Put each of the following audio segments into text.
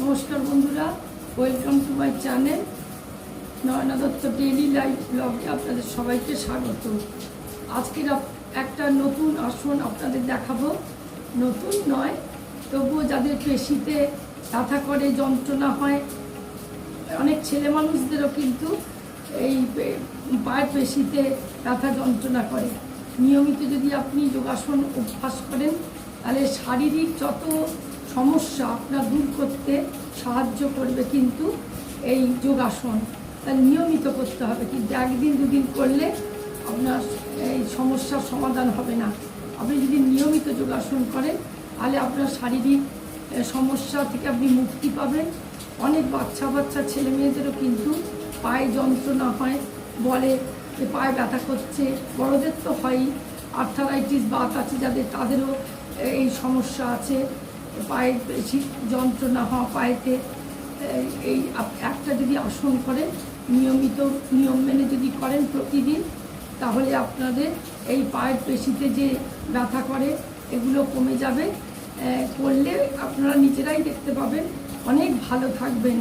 নমস্কার বন্ধুরা, welcome to my channel Nayana Dutta daily life ব্লগে আপনাদের সবাইকে স্বাগত। আজকের একটা নতুন আসন আপনাদের দেখাবো। নতুন নয়, তবুও যাদের পেশিতে ব্যথা করে, যন্ত্রণা হয়, অনেক ছেলে মানুষদেরও কিন্তু এই পায়ের পেশিতে ব্যথা যন্ত্রণা করে। নিয়মিত যদি আপনি যোগাসন অভ্যাস করেন তাহলে শারীরিক যত সমস্যা আপনার দূর করতে সাহায্য করবে কিন্তু এই যোগাসন। তাহলে নিয়মিত করতে হবে, কিন্তু একদিন দুদিন করলে আপনার এই সমস্যার সমাধান হবে না। আপনি যদি নিয়মিত যোগাসন করেন তাহলে আপনার শারীরিক সমস্যা থেকে আপনি মুক্তি পাবেন। অনেক বাচ্চা ছেলে মেয়েদেরও কিন্তু পায়ে যন্ত্রণা হয়, বলে যে পায়ে ব্যথা করছে। বড়দের তো হয়ই, আর্থারাইটিস বাত আছে যাদের, তাদেরও এই সমস্যা আছে, পায়ে বেশি যন্ত্রণা হওয়া পায়েতে। এই একটা যদি আসন করেন, নিয়মিত নিয়ম মেনে যদি করেন প্রতিদিন, তাহলে আপনাদের এই পায়ের পেশিতে যে ব্যথা করে এগুলো কমে যাবে। করলে আপনারা নিজেরাই দেখতে পাবেন, অনেক ভালো থাকবেন।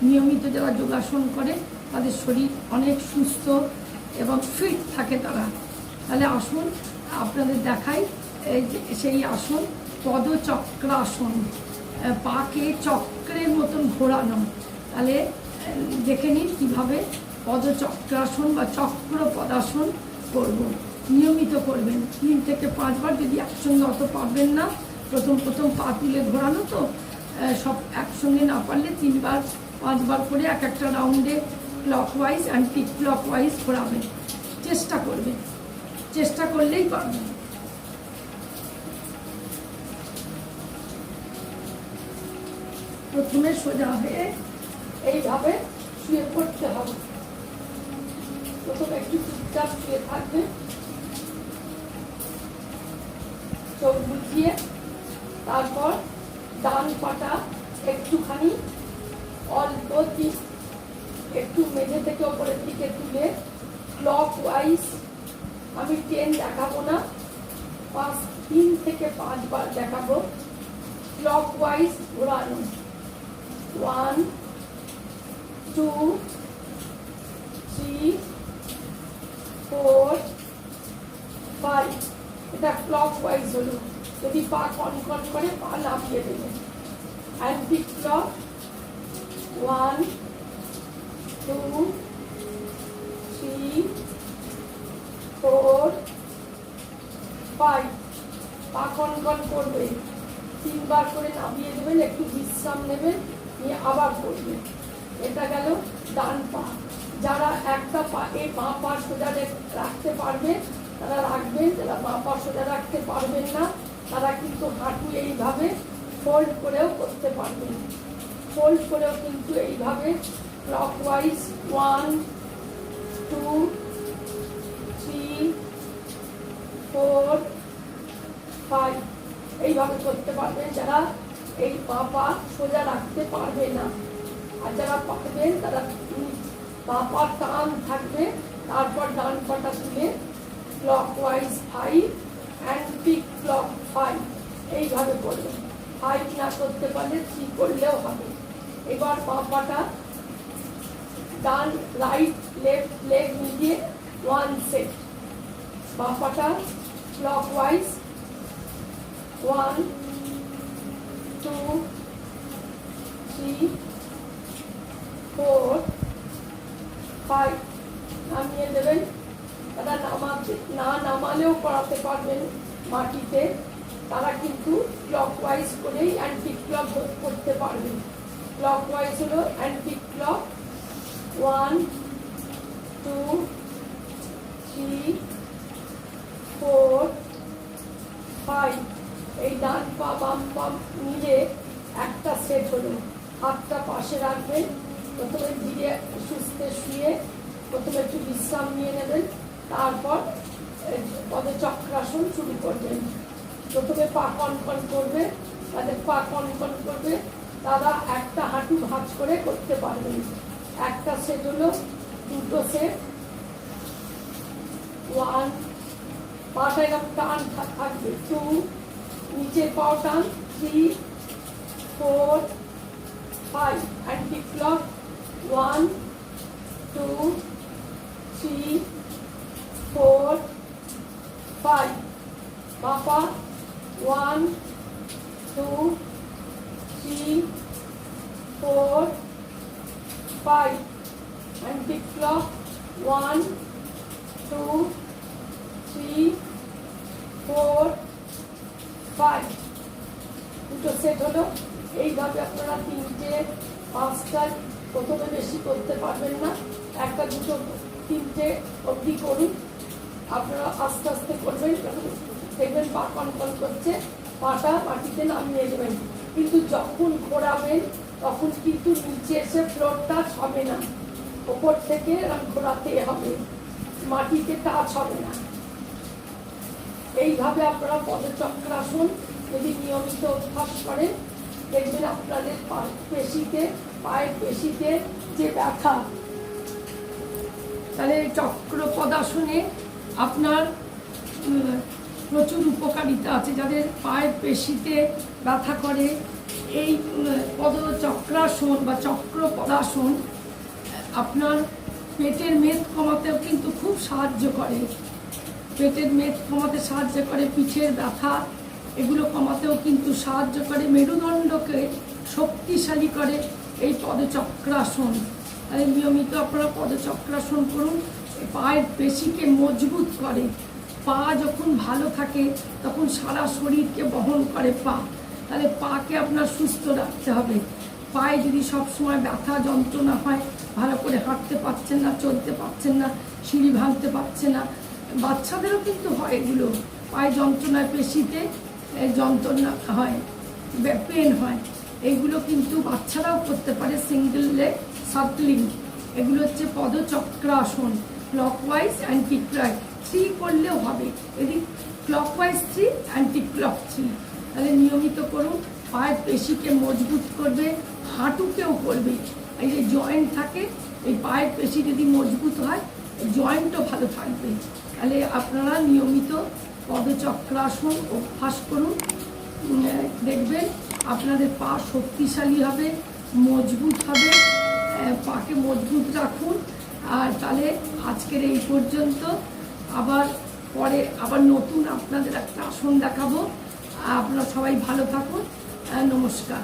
নিয়মিত যারা যোগাসন করে তাদের শরীর অনেক সুস্থ এবং ফিট থাকে তারা। তাহলে আসুন আপনাদের দেখাই সেই আসন, পদচক্রাসন। পাকে চক্রের মতন ঘোরানো। তাহলে দেখে নিন কীভাবে পদচক্রাসন বা চক্র পদাসন করব। নিয়মিত করবেন 3 থেকে 5 বার, যদি একসঙ্গে অত পারবেন না, প্রথম পা তুলে ঘোরানো তো, সব একসঙ্গে না পারলে 3 বার 5 বার করে এক একটা রাউন্ডে ক্লকওয়াইজ অ্যান্টি ক্লকওয়াইজ ঘোরাবেন। চেষ্টা করবেন, চেষ্টা করলেই পারবেন। প্রথমে সোজা হয়ে এইভাবে শুয়ে পড়তে হবে। প্রথমে একটু চুপচাপ শুয়ে থাকবে, চোখ বুঝিয়ে। তারপর ডান পাটা একটুখানি অল্প একটু মেঝে থেকে ওপরের দিকে তুলে ক্লকওয়াইজ, আমি 10 দেখাবো না, 3 থেকে 5 বার দেখাবো। ক্লকওয়াইজ ঘোরানো। 1 2 3 4 5। এটা ক্লকওয়াইজ হলো। যদি পা কনকন করে পা নামিয়ে দেবেন। Anti clock 1 2 3 4 5। পা কনকন করবে, 3 বার করে নামিয়ে দেবেন, একটু বিশ্রাম নেবেন, নিয়ে আবার করবেন। এটা গেল ডান পা। যারা একটা পা এই বাঁ পা সোজা রাখতে পারবে তারা রাখবেন, যারা বাঁ পা সোজা রাখতে পারবেন না তারা কিন্তু হাঁটু এইভাবে ফোল্ড করেও করতে পারবেন। ফোল্ড করেও কিন্তু এইভাবে ক্লকওয়াইজ 1 2 3 4 5 এইভাবে করতে পারবেন যারা এই পা সোজা রাখতে পারবে না। আর যারা পারবেন তারা পা টান থাকবে, তারপর ডান পাটা তুলে ক্লকওয়াইজ 5 অ্যান্টি ক্লক 5 এইভাবে করবেন। 5 না করতে পারলে 3 করলেও হবে। এবার পাটা ডান রাইট লেফট লেগ মিলিয়ে 1 সেট। পাটা ক্লকওয়াইজ 1 2 3 4 5 নামিয়ে দেবেন। তারা না নামালেও করাতে পারবেন মাটিতে, তারা কিন্তু ক্লকওয়াইজ করেই অ্যান্টি ক্লক করতে পারবেন। ক্লকওয়াইজ হলো অ্যান্টি ক্লক 1 2 3 4 5। এই ডান পা বাম পা মিলে একটা সেট হলো। হাতটা পাশে রাখবেন। প্রথমে ধীরে সুস্থে শুয়ে প্রথমে একটু বিশ্রাম নিয়ে নেবেন, তারপর পদচক্রাসন শুরু করবেন। প্রথমে পা কনকন করবে, তাদের পা কনকন করবে তারা একটা হাঁটু ভাঁজ করে করতে পারবেন। একটা সেট হলো, 2টো সেট। 1 পাটা এরকম টান থাকবে, 2 নিচের পাও টান, 3 4 5 anti-clock 1 2 3 4 5 Papa 1 2 3 4 5 anti-clock 1 2 3 4 5 দুটো সেট হলো। এইভাবে আপনারা 3টে 5টা প্রথমে বেশি করতে পারবেন না, 1টা 2টো 3টে অবধি করুন। আপনারা আস্তে আস্তে করবেন, দেখবেন পা কনকন করছে, পাটা মাটিতে নামিয়ে দেবেন। কিন্তু যখন ঘোরাবেন তখন কিন্তু নিচে এসে ফ্লোর টাচ হবে না, ওপর থেকে ঘোরাতে হবে, মাটিতে টাচ হবে না। এইভাবে আপনারা পদচক্রাসন যদি নিয়মিত অভ্যাস করেন, দেখবেন আপনাদের পায়ের পেশিতে যে ব্যথা, তাহলে চক্র পদাসনে আপনার প্রচুর উপকারিতা আছে। যাদের পায়ের পেশিতে ব্যথা করে, এই পদচক্রাসন বা চক্র পদাসন আপনার পেটের মেদ কমাতেও কিন্তু খুব সাহায্য করে। পেটের মেদ কমাতে সাহায্য করে, পিঠের ব্যথা এগুলো কমাতেও কিন্তু সাহায্য করে, মেরুদণ্ডকে শক্তিশালী করে এই পদচক্রাসন। তাই নিয়মিত আপনারা পদচক্রাসন করুন, পায়ের পেশিকে মজবুত করে। পা যখন ভালো থাকে তখন সারা শরীরকে বহন করে পা, তাহলে পাকে আপনার সুস্থ রাখতে হবে। পায়ে যদি সবসময় ব্যথা যন্ত্রণা হয়, ভালো করে হাঁটতে পারছেন না, চলতে পারছেন না, সিঁড়ি ভাঙতে পারছে না, বাচ্চাদেরও কিন্তু হয় এগুলো, পায়ে যন্ত্রণায় পেশিতে যন্ত্রণা হয়, পেন হয়, এইগুলো কিন্তু বাচ্চারাও করতে পারে। সিঙ্গেল লেগ সার্কলিং, এগুলো হচ্ছে পদচক্রাসন। ক্লকওয়াইজ অ্যান্টি ক্লক 3 করলেও হবে, এদিক ক্লকওয়াইজ 3 অ্যান্টি ক্লক 3। তাহলে নিয়মিত করুন, পায়ের পেশিকে মজবুত করবে, হাঁটুকেও করবে। এই যে জয়েন্ট থাকে, এই পায়ের পেশি যদি মজবুত হয়, জয়েন্টও ভালো থাকবে। তাহলে আপনারা নিয়মিত পদচক্রাসন অভ্যাস করুন, দেখবেন আপনাদের পা শক্তিশালী হবে, মজবুত হবে। পাকে মজবুত রাখুন। আর তাহলে আজকের এই পর্যন্ত, আবার নতুন আপনাদের একটা আসন দেখাবো। আপনারা সবাই ভালো থাকুন, নমস্কার।